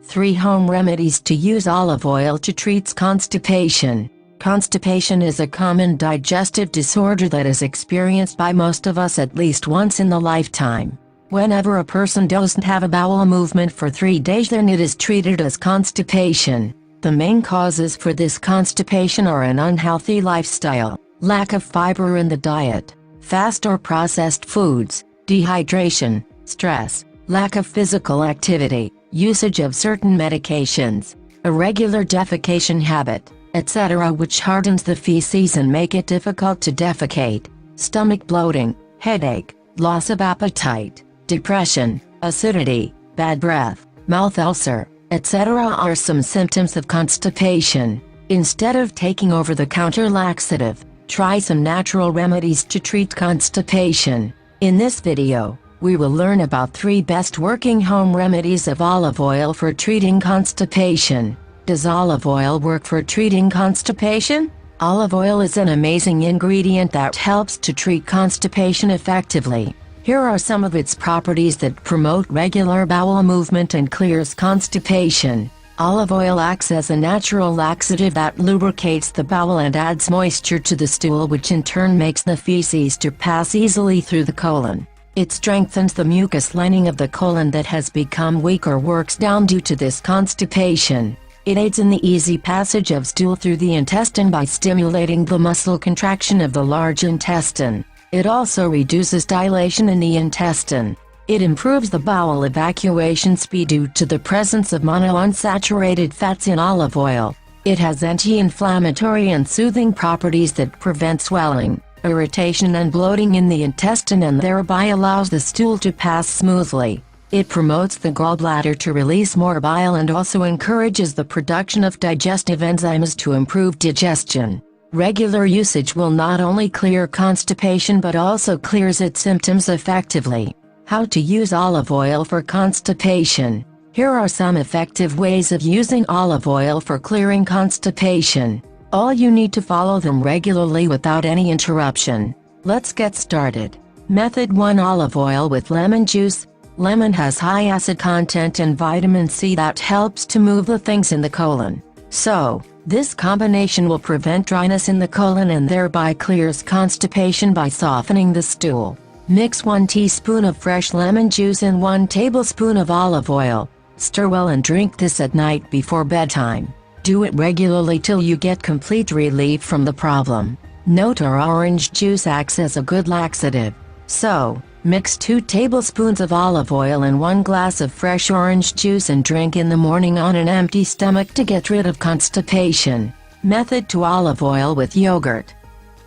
3 home remedies to use olive oil to treat constipation. Constipation is a common digestive disorder that is experienced by most of us at least once in the lifetime. Whenever a person doesn't have a bowel movement for 3 days, then it is treated as constipation. The main causes for this constipation are an unhealthy lifestyle, lack of fiber in the diet, fast or processed foods, dehydration, stress, lack of physical activity, usage of certain medications, irregular defecation habit, etc., which hardens the feces and make it difficult to defecate, stomach bloating, headache, loss of appetite, depression, acidity, bad breath, mouth ulcer, etc. are some symptoms of constipation. Instead of taking over-the-counter laxative, try some natural remedies to treat constipation. In this video, we will learn about 3 best working home remedies of olive oil for treating constipation. Does olive oil work for treating constipation? Olive oil is an amazing ingredient that helps to treat constipation effectively. Here are some of its properties that promote regular bowel movement and clears constipation. Olive oil acts as a natural laxative that lubricates the bowel and adds moisture to the stool, which in turn makes the feces to pass easily through the colon. It strengthens the mucus lining of the colon that has become weak or works down due to this constipation. It aids in the easy passage of stool through the intestine by stimulating the muscle contraction of the large intestine. It also reduces dilation in the intestine. It improves the bowel evacuation speed due to the presence of monounsaturated fats in olive oil. It has anti-inflammatory and soothing properties that prevent swelling, irritation and bloating in the intestine, and thereby allows the stool to pass smoothly. It promotes the gallbladder to release more bile and also encourages the production of digestive enzymes to improve digestion. Regular usage will not only clear constipation but also clears its symptoms effectively. How to use olive oil for constipation. Here are some effective ways of using olive oil for clearing constipation. All you need to follow them regularly without any interruption. Let's get started. Method 1: olive oil with lemon juice. Lemon has high acid content and vitamin C that helps to move the things in the colon. So, this combination will prevent dryness in the colon and thereby clears constipation by softening the stool. Mix 1 teaspoon of fresh lemon juice in 1 tablespoon of olive oil. Stir well and drink this at night before bedtime. Do it regularly till you get complete relief from the problem. Note our orange juice acts as a good laxative. So, mix 2 tablespoons of olive oil in 1 glass of fresh orange juice and drink in the morning on an empty stomach to get rid of constipation. Method 2: olive oil with yogurt.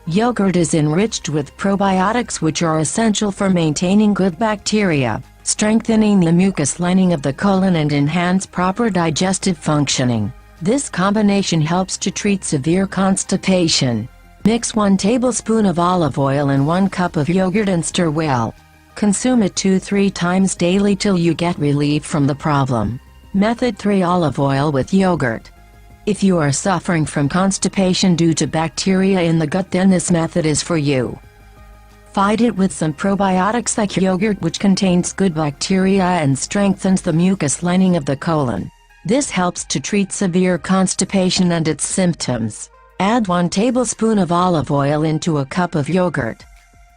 Yogurt is enriched with probiotics, which are essential for maintaining good bacteria, strengthening the mucus lining of the colon and enhance proper digestive functioning. This combination helps to treat severe constipation. Mix 1 tablespoon of olive oil in 1 cup of yogurt and stir well. Consume it 2-3 times daily till you get relief from the problem. Method 3: olive oil with yogurt. If you are suffering from constipation due to bacteria in the gut, then this method is for you. Fight it with some probiotics like yogurt, which contains good bacteria and strengthens the mucus lining of the colon. This helps to treat severe constipation and its symptoms. Add 1 tablespoon of olive oil into a cup of yogurt.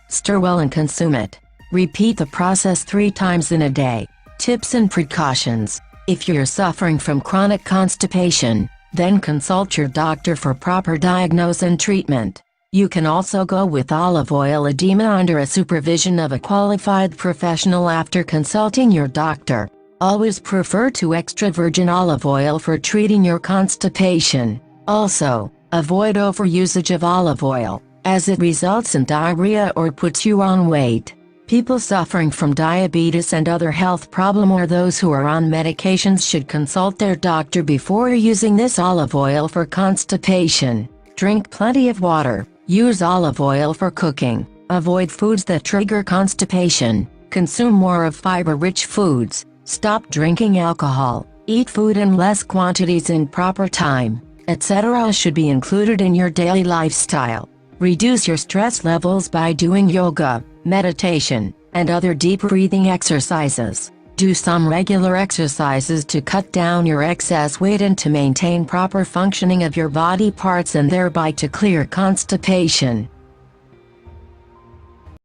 Stir well and consume it. Repeat the process 3 times in a day. Tips and precautions. If you're suffering from chronic constipation, then consult your doctor for proper diagnosis and treatment. You can also go with olive oil edema under a supervision of a qualified professional after consulting your doctor. Always prefer to extra virgin olive oil for treating your constipation. Also, avoid overusage of olive oil, as it results in diarrhea or puts you on weight. People suffering from diabetes and other health problems or those who are on medications should consult their doctor before using this olive oil for constipation. Drink plenty of water. Use olive oil for cooking. Avoid foods that trigger constipation. Consume more of fiber-rich foods. Stop drinking alcohol. Eat food in less quantities in proper time, etc. should be included in your daily lifestyle. Reduce your stress levels by doing yoga, meditation, and other deep breathing exercises. Do some regular exercises to cut down your excess weight and to maintain proper functioning of your body parts and thereby to clear constipation.